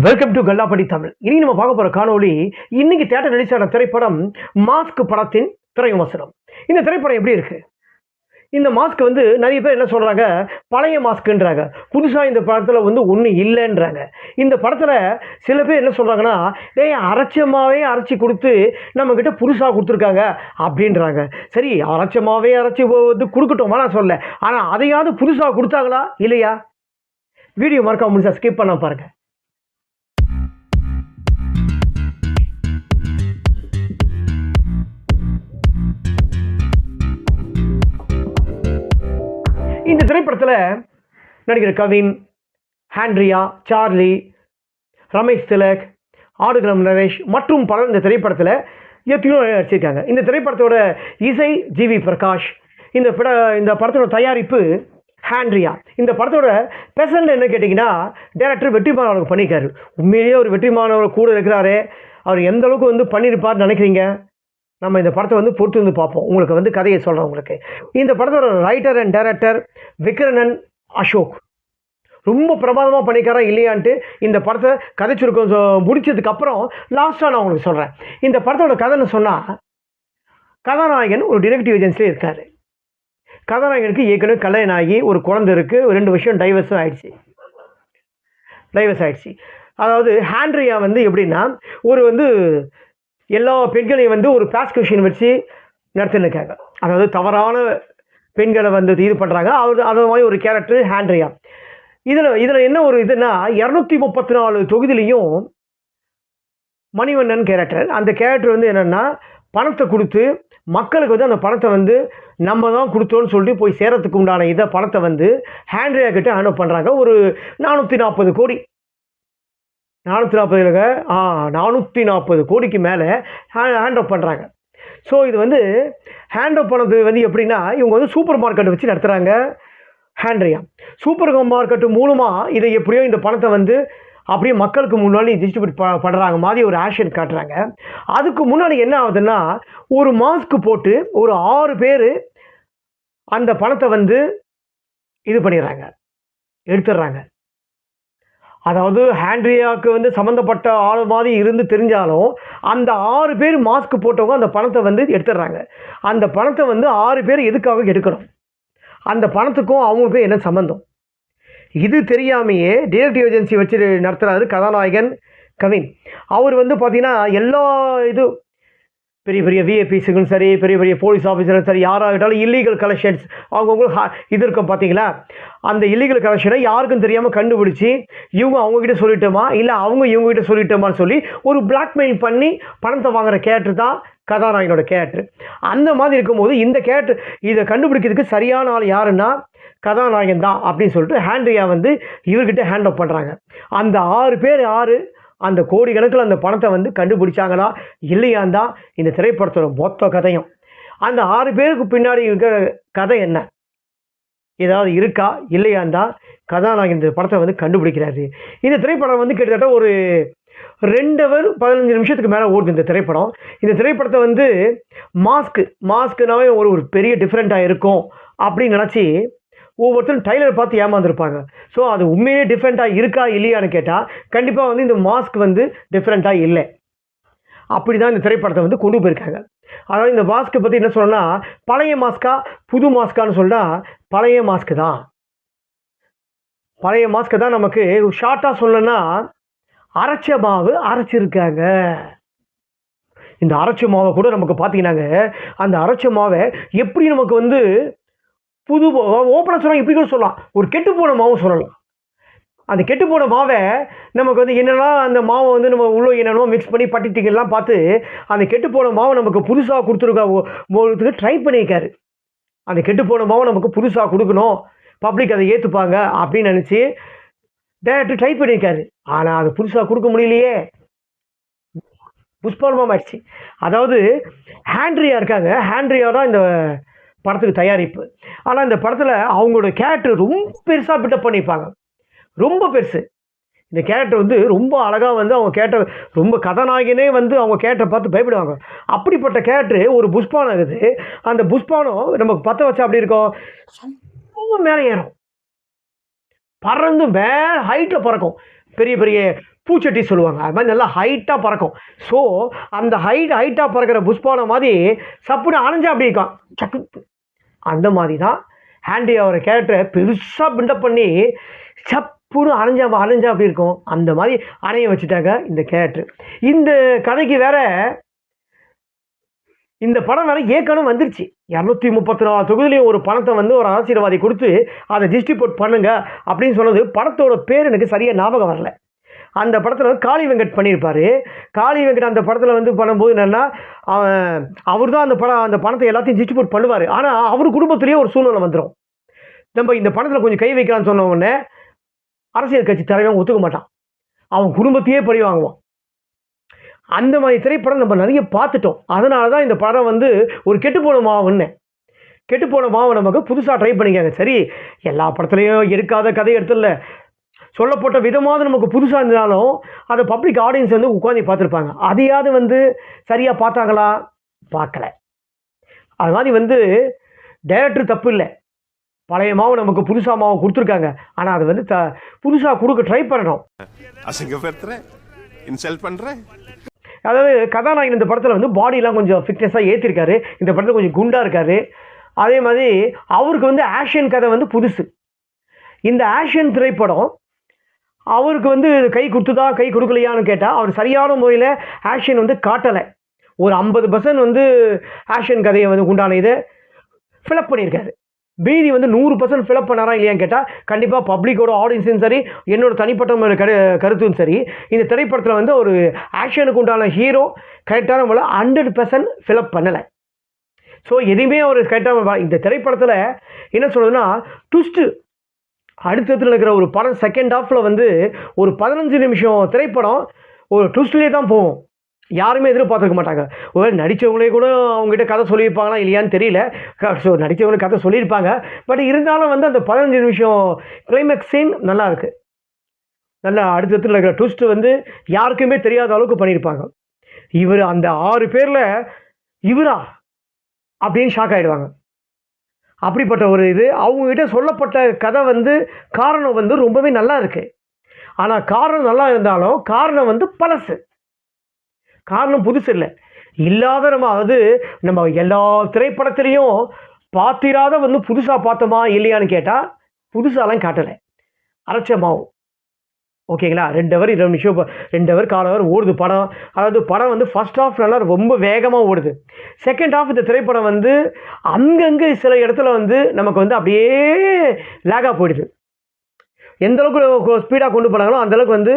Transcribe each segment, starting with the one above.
Welcome to கல்லாப்படி Tamil. இனி நம்ம பார்க்க போற காணொளி இன்னைக்கு தியேட்டர் ரிலீஸ் ஆன திரைப்படம் மாஸ்க் படத்தின் திரை விமர்சனம். இந்த திரைப்படம் எப்படி இருக்கு? இந்த மாஸ்க் நிறைய பேர் என்ன சொல்றாங்க, பழைய மாஸ்க்ன்றாங்க. புதுசா இந்த படத்துல ஒண்ணு இல்லைன்றாங்க. இந்த படத்துல சில பேர் என்ன சொல்றாங்கன்னா, டேய் அரைச்சமாவே அரைச்சி கொடுத்து நம்ம கிட்ட புதுசா கொடுத்துருக்காங்க அப்படின்றாங்க. சரி, அரைச்சமாவே அரைச்சி கொடுக்கட்டும் நான் சொல்ல, ஆனா அதையாவது புதுசா கொடுத்தாங்களா இல்லையா? வீடியோ மறக்காம முழுசா ஸ்கிப் பண்ண பாருங்க. இந்த திரைப்படத்தில் நடிகர் கவின், ஹாண்ட்ரியா, சார்லி, ரமேஷ் திலக், ஆடுகளம் நரேஷ் மற்றும் பலர் இந்த திரைப்படத்தில் எத்தனையோ நடிச்சிருக்காங்க. இந்த திரைப்படத்தோட இசை ஜிவி பிரகாஷ். இந்த படத்தோட தயாரிப்பு ஹாண்ட்ரியா. இந்த படத்தோட ஸ்பெஷல் என்ன கேட்டிங்கன்னா, டைரக்டர் வெற்றிமாறன் அவருக்கு பண்ணியிருக்காரு. உண்மையிலேயே ஒரு வெற்றிமாறன் அவர் கூட இருக்கிறாரு. அவர் எந்த அளவுக்கு பண்ணியிருப்பார்னு நினைக்கிறீங்க? நம்ம இந்த படத்தை பொறுத்து பார்ப்போம். உங்களுக்கு கதையை சொல்கிறேன். உங்களுக்கு இந்த படத்தோட ரைட்டர் அண்ட் டைரக்டர் விக்ரனன் அசோக் ரொம்ப பிரமாதமாக பண்ணிக்காரா இல்லையான்ட்டு இந்த படத்தை கதை சுருக்கம் முடிச்சதுக்கப்புறம் லாஸ்ட்டாக நான் உங்களுக்கு சொல்கிறேன். இந்த படத்தோட கதைன்னு சொன்னால், கதாநாயகன் ஒரு டிடெக்டிவ் ஏஜென்சியில் இருக்கார். கதாநாயகனுக்கு ஏற்கனவே கல்யாணம் ஆகி ஒரு குழந்தை இருக்குது. 2 வருஷம் டைவர்ஸ் ஆயிடுச்சு. அதாவது ஹாண்ட்ரியா எப்படின்னா, ஒரு எல்லா பெண்களையும் ஒரு ப்ராசிக்யூஷன் வச்சு நடத்தினுக்காங்க. அதாவது தவறான பெண்களை இது பண்ணுறாங்க. அது மாதிரி ஒரு கேரக்டர் ஹாண்ட்ரியா. இதில் என்ன ஒரு இதுன்னா, 234 தொகுதியிலையும் மணிவண்ணன் கேரக்டர். அந்த கேரக்டர் என்னென்னா, பணத்தை கொடுத்து மக்களுக்கு அந்த பணத்தை நம்ம தான் கொடுத்தோன்னு சொல்லிட்டு போய் சேரத்துக்கு உண்டான பணத்தை ஹாண்ட்ரியா கிட்ட ஹேண்ட் பண்ணுறாங்க. ஒரு 440 கோடி 440 கோடிக்கு மேலே ஹேண்ட் ஆஃப் பண்ணுறாங்க. ஸோ இது ஹேண்ட் ஆஃப் பண்ணது எப்படின்னா, இவங்க சூப்பர் மார்க்கெட் வச்சு நடத்துகிறாங்க. ஹாண்ட்ரியா சூப்பர் மார்க்கெட்டு மூலமாக இதை எப்படியோ இந்த பணத்தை அப்படியே மக்களுக்கு முன்னாடி டிஸ்ட்ரிபியூட் பண்ணுறாங்க மாதிரி ஒரு ஆக்ஷன் காட்டுறாங்க. அதுக்கு முன்னாடி என்ன ஆகுதுன்னா, ஒரு மாஸ்க் போட்டு ஒரு 6 பேர் அந்த பணத்தை இது பண்ணிடுறாங்க, எடுத்துடுறாங்க. அதாவது ஹாண்ட்ரியாவுக்கு சம்மந்தப்பட்ட ஆள் மாதிரி இருந்து தெரிஞ்சாலும் அந்த 6 பேர் மாஸ்க் போட்டவங்க அந்த பணத்தை எடுத்துடுறாங்க. அந்த பணத்தை 6 பேர் எதுக்காக எடுக்கணும்? அந்த பணத்துக்கும் அவங்களுக்கும் என்ன சம்மந்தம்? இது தெரியாமையே டிடெக்டிவ் ஏஜென்சி வச்சு நடத்துகிறாரு கதாநாயகன் கவின். அவர் பார்த்தீங்கன்னா எல்லா பெரிய பெரிய விஐபிஸுக்கும் சரி, பெரிய பெரிய போலீஸ் ஆஃபீஸரும் சரி, யாராகிட்டாலும் இல்லீகல் கலெக்ஷன்ஸ் அவங்கவுங்களுக்கு இது இருக்கும் பார்த்தீங்களா, அந்த இல்லீகல் கலெக்ஷனை யாருக்கும் தெரியாமல் கண்டுபிடிச்சி இவங்க அவங்கக்கிட்ட சொல்லிட்டோமா இல்லை அவங்க இவங்ககிட்ட சொல்லிட்டோமான்னு சொல்லி ஒரு பிளாக்மெயில் பண்ணி பணத்தை வாங்குகிற கேரக்டர் தான் கதாநாயகனோட கேரக்டர். அந்த மாதிரி இருக்கும்போது இந்த கேரக்டர் இதை கண்டுபிடிக்கிறதுக்கு சரியான ஆள் யாருன்னா கதாநாயகன் தான் அப்படின்னு சொல்லிட்டு ஹாண்ட்ரியா இவர்கிட்ட ஹேண்ட் ஆஃப் பண்ணுறாங்க. அந்த 6 பேர் அந்த கோடிக்கணக்கில் அந்த பணத்தை கண்டுபிடிச்சாங்களா இல்லையான் தான் இந்த திரைப்படத்தோட மொத்த கதையும். அந்த 6 பேருக்கு பின்னாடி இருக்கிற கதை என்ன, ஏதாவது இருக்கா இல்லையான் தான் கதாநாயகன் இந்த படத்தை கண்டுபிடிக்கிறாரு. இந்த திரைப்படம் கிட்டத்தட்ட ஒரு 2 hour 15 நிமிஷத்துக்கு மேலே ஓடுது இந்த திரைப்படம். இந்த திரைப்படத்தை மாஸ்க்குனாவே ஒரு பெரிய டிஃப்ரெண்ட்டாக இருக்கும் அப்படின்னு நினச்சி ஒவ்வொருத்தரும் டைலர் பார்த்து ஏமாந்துருப்பாங்க. ஸோ அது உண்மையிலே டிஃப்ரெண்ட்டாக இருக்கா இல்லையான்னு கேட்டால் கண்டிப்பாக இந்த மாஸ்க் டிஃப்ரெண்ட்டாக இல்லை. அப்படி தான் இந்த திரைப்படத்தை கொண்டு போயிருக்காங்க. அதாவது இந்த மாஸ்க்கை பற்றி என்ன சொல்லணும்னா, பழைய மாஸ்கா புது மாஸ்கான்னு சொன்னால் பழைய மாஸ்க்கு தான். பழைய மாஸ்க்கு தான். நமக்கு ஷார்ட்டாக சொல்லணும்னா, அரைச்ச மாவு அரைச்சிருக்காங்க. இந்த அரைச்ச மாவை கூட நமக்கு பார்த்தீங்கன்னாங்க, அந்த அரைச்ச மாவை எப்படி நமக்கு புது ஓப்பனாக சொல்லலாம், இப்படி கூட சொல்லலாம், ஒரு கெட்டு போன மாவும் சொல்லலாம். அந்த கெட்டு போன மாவை நமக்கு என்னெல்லாம் அந்த மாவை நம்ம உள்ள என்னென்னமோ மிக்ஸ் பண்ணி பட்டிட்டிங்கெல்லாம் பார்த்து அந்த கெட்டு போன மாவை நமக்கு புதுசாக கொடுத்துருக்க ட்ரை பண்ணியிருக்காரு. அந்த கெட்டு போன மாவை நமக்கு புதுசாக கொடுக்கணும், பப்ளிக் அதை ஏற்றுப்பாங்க அப்படின்னு நினச்சி டைரக்டர் ட்ரை பண்ணியிருக்காரு. ஆனால் அது புதுசாக கொடுக்க முடியலையே, புஷ்பாலமாக ஆயிடுச்சு. அதாவது ஹாண்ட்ரியா இருக்காங்க, ஹாண்ட்ரியா தான் இந்த படத்துக்கு தயாரிப்பு. ஆனால் இந்த படத்தில் அவங்களோட கேரக்டர் ரொம்ப பெருசாக பிட்டப் பண்ணியிருப்பாங்க, ரொம்ப பெருசு. இந்த கேரக்டர் ரொம்ப அழகாக அவங்க கேரக்டர் ரொம்ப கதாநாயகனே அவங்க கேரக்டரை பார்த்து பயப்படுவாங்க. அப்படிப்பட்ட கேரக்டர் ஒரு புஷ்பானம் இருக்குது. அந்த புஷ்பானம் நமக்கு பற்ற வச்சா அப்படி இருக்கும், ரொம்ப மேலே ஏறும், பறந்து மேலே ஹைட்டில் பறக்கும். பெரிய பெரிய பூச்சட்டி சொல்லுவாங்க, அது மாதிரி நல்லா ஹைட்டாக பறக்கும். ஸோ அந்த ஹைட்டாக பறக்கிற புஷ்பானம் மாதிரி சப்புன்னு அணைஞ்சா அப்படி இருக்கும் சக்கு. அந்த மாதிரி தான் ஹேண்ட்ரியாவோட கேரக்டரை பெருசாக பில்டப் பண்ணி சப்புன்னு அணைஞ்சா அப்படி இருக்கும். அந்த மாதிரி அணைய வச்சுட்டாங்க இந்த கேரக்டர். இந்த கதைக்கு வேற இந்த படம் வேற ஏற்கனவே வந்துருச்சு. 234 தொகுதியிலையும் ஒரு பணத்தை வந்து ஒரு அரசியல்வாதி கொடுத்து அதை டிஸ்ட்ரிபியூட் பண்ணுங்க அப்படின்னு சொன்னது. படத்தோட பேர் எனக்கு சரியாக ஞாபகம் வரல. அந்த படத்தில் வந்து காளி வெங்கட் பண்ணியிருப்பார். காளி வெங்கட் அந்த படத்தில் வந்து பண்ணும்போது என்னென்னா, அவர் தான் அந்த பணத்தை எல்லாத்தையும் டிஸ்ட்ரிபியூட் பண்ணுவார். ஆனால் அவர் குடும்பத்திலேயே ஒரு சூழ்நிலை வந்துடும். நம்ம இந்த பணத்தில் கொஞ்சம் கை வைக்கலாம்னு சொன்ன உடனே அரசியல் கட்சி தலைவன் ஒத்துக்க மாட்டான், அவன் குடும்பத்தையே பழி வாங்குவான். அந்த மாதிரி திரைப்படம் நம்ம நிறைய பார்த்துட்டோம். அதனால தான் இந்த படம் வந்து ஒரு கெட்டுப்போன மாவை நமக்கு புதுசாக ட்ரை பண்ணிக்காங்க. சரி, எல்லா படத்துலையும் எடுக்காத கதை எடுத்துல சொல்லப்பட்ட விதமாவது நமக்கு புதுசாக இருந்தாலும் அதை பப்ளிக் ஆடியன்ஸ் வந்து உட்காந்து பார்த்துருப்பாங்க. அதையாவது வந்து சரியாக பார்த்தாங்களா? பார்க்கல. அது மாதிரி வந்து டைரக்டர் தப்பு இல்லை, பழைய மாவு நமக்கு புதுசாக மாவு கொடுத்துருக்காங்க. ஆனால் அது வந்து புதுசாக கொடுக்க ட்ரை பண்ணணும். அதாவது கதாநாயகன் இந்த படத்தில் வந்து பாடியெலாம் கொஞ்சம் ஃபிட்னஸாக ஏற்றிருக்காரு. இந்த படத்தில் கொஞ்சம் குண்டாக இருக்கார். அதே மாதிரி அவருக்கு வந்து ஆக்ஷன் கதை வந்து புதுசு. இந்த ஆக்ஷன் திரைப்படம் அவருக்கு வந்து கை கொடுத்துதா கை கொடுக்கலையான்னு கேட்டால் அவர் சரியான முறையில் ஆக்ஷன் வந்து காட்டலை. ஒரு 50% வந்து ஆக்ஷன் கதையை வந்து உண்டான இதை ஃபில்அப் பண்ணியிருக்காரு. மீதி வந்து 100% ஃபில்அப் பண்ணாரா இல்லையான்னு கேட்டால் கண்டிப்பாக பப்ளிக்கோட ஆடியன்ஸும் சரி, என்னோட தனிப்பட்ட கருத்தும் சரி, இந்த திரைப்படத்தில் வந்து ஒரு ஆக்ஷனுக்கு உண்டான ஹீரோ கரெக்டான முறையில் 100% ஃபில்அப் பண்ணலை. ஸோ எதுவுமே அவர் கரெக்டாக இந்த திரைப்படத்தில் என்ன சொல்கிறதுன்னா, ட்விஸ்ட்டு அடுத்தத்தில் இருக்கிற ஒரு படம் செகண்ட் ஹாஃபில் வந்து ஒரு 15 நிமிஷம் திரைப்படம் ஒரு ட்விஸ்ட்லேயே தான் போகும். யாருமே எதிர்பார்த்துருக்க மாட்டாங்க. ஒரு நடித்தவங்களே கூட அவங்ககிட்ட கதை சொல்லியிருப்பாங்களா இல்லையான்னு தெரியல. ஸோ நடித்தவங்களே கதை சொல்லியிருப்பாங்க. பட் இருந்தாலும் வந்து அந்த 15 நிமிஷம் கிளைமேக்ஸ் சீன் நல்லா இருக்குது. நல்லா அடுத்தத்தில் இருக்கிற ட்விஸ்ட்டு வந்து யாருக்குமே தெரியாத அளவுக்கு பண்ணியிருப்பாங்க. இவர் அந்த 6 பேரில் இவரா அப்படின்னு ஷாக் ஆகிடுவாங்க. அப்படிப்பட்ட ஒரு இது அவங்ககிட்ட சொல்லப்பட்ட கதை வந்து காரணம் வந்து ரொம்பவே நல்லா இருக்குது. ஆனால் காரணம் நல்லா இருந்தாலும் காரணம் வந்து பழசு, காரணம் புதுசு இல்லை. இல்லாத நம்ம எல்லா திரைப்படத்திலையும் பார்த்திராத வந்து புதுசாக பார்த்தோமா இல்லையான்னு கேட்டால் புதுசாலாம் காட்டலை, அரைச்சமாவும். ஓகேங்களா? 2 ஹவர் 20 நிமிஷம் 2 ஹவர் 1/4 ஹவர் ஓடுது படம். அதாவது படம் வந்து ஃபர்ஸ்ட் ஹாஃப் நல்லா ரொம்ப வேகமாக ஓடுது. செகண்ட் ஹாஃப் இந்த திரைப்படம் வந்து அங்கங்கே சில இடத்துல வந்து நமக்கு வந்து அப்படியே லேகாக போயிடுது. எந்த அளவுக்கு ஸ்பீடாக கொண்டு போனாங்களோ அந்தளவுக்கு வந்து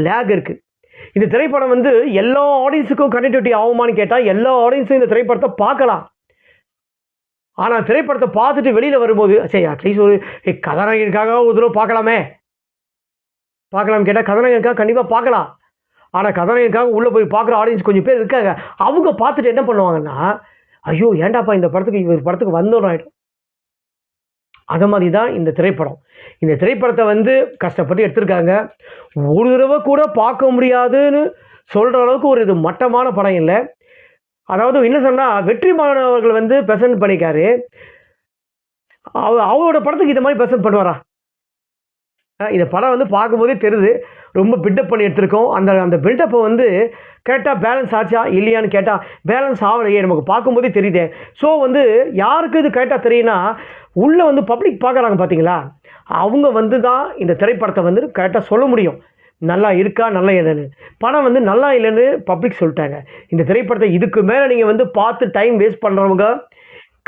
லேக் இருக்குது. இந்த திரைப்படம் வந்து எல்லா ஆடியன்ஸுக்கும் கனெக்டிவிட்டி ஆகுமான்னு கேட்டால் எல்லா ஆடியன்ஸும் இந்த திரைப்படத்தை பார்க்கலாம். ஆனால் திரைப்படத்தை பார்த்துட்டு வெளியில் வரும்போது சரி அட்லீஸ்ட் ஒரு கதாநாயகனுக்காக ஒரு தடவை பார்க்கலாம் கேட்டால் கதாநாயகனுக்காக கண்டிப்பாக பார்க்கலாம். ஆனால் கதாநாயகனுக்காக உள்ளே போய் பார்க்குற ஆடியன்ஸ் கொஞ்சம் பேர் இருக்காங்க. அவங்க பார்த்துட்டு என்ன பண்ணுவாங்கன்னா, ஐயோ ஏண்டாப்பா இந்த படத்துக்கு வந்தோன்னு ஆகிடும். அது மாதிரி தான் இந்த திரைப்படம். இந்த திரைப்படத்தை வந்து கஷ்டப்பட்டு எடுத்திருக்காங்க. ஒரு தடவை கூட பார்க்க முடியாதுன்னு சொல்கிற அளவுக்கு ஒரு இது மட்டமான படம் இல்லை. அதாவது என்ன சொன்னால், வெற்றிமாறன் அவர்கள் வந்து ப்ரெசென்ட் பண்ணிக்காரு. அவரோட படத்துக்கு இந்த மாதிரி ப்ரெசென்ட் பண்ணுவாரா? இந்த படம் வந்து பார்க்கும்போதே தெரியுது ரொம்ப பில்டப் பண்ணி எடுத்திருக்கோம். அந்த பில்டப்பை வந்து கரெக்டாக பேலன்ஸ் ஆச்சா இல்லையான்னு கேட்டால் பேலன்ஸ் ஆகலையே, நமக்கு பார்க்கும்போதே தெரியுதே. ஸோ வந்து யாருக்கு இது கரெக்டாக தெரியும்னா, உள்ளே வந்து பப்ளிக் பார்க்குறாங்க பார்த்தீங்களா, அவங்க வந்து தான் இந்த திரைப்படத்தை வந்து கரெக்டாக சொல்ல முடியும் நல்லா இருக்கா நல்லா இல்லைன்னு. படம் வந்து நல்லா இல்லைன்னு பப்ளிக் சொல்லிட்டாங்க. இந்த திரைப்படத்தை இதுக்கு மேலே நீங்கள் வந்து பார்த்து டைம் வேஸ்ட் பண்ணுறவங்க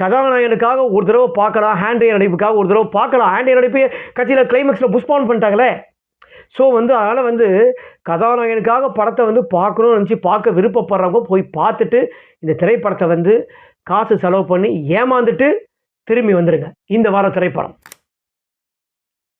கதாநாயகனுக்காக ஒரு தடவை பார்க்கலாம், ஹேண்ட்ரியா நடிப்புக்காக ஒரு தடவை பார்க்கலாம். ஹேண்ட்ரியா நடிப்பு கட்சியில் கிளைமேக்ஸில் புஷ்பான் பண்ணிட்டாங்களே. ஸோ வந்து அதனால் வந்து கதாநாயகனுக்காக படத்தை வந்து பார்க்கணும்னு நினச்சி பார்க்க விருப்பப்படுறவங்க போய் பார்த்துட்டு இந்த திரைப்படத்தை வந்து காசு செலவு பண்ணி ஏமாந்துட்டு திரும்பி வந்துடுங்க. இந்த வார திரைப்படம்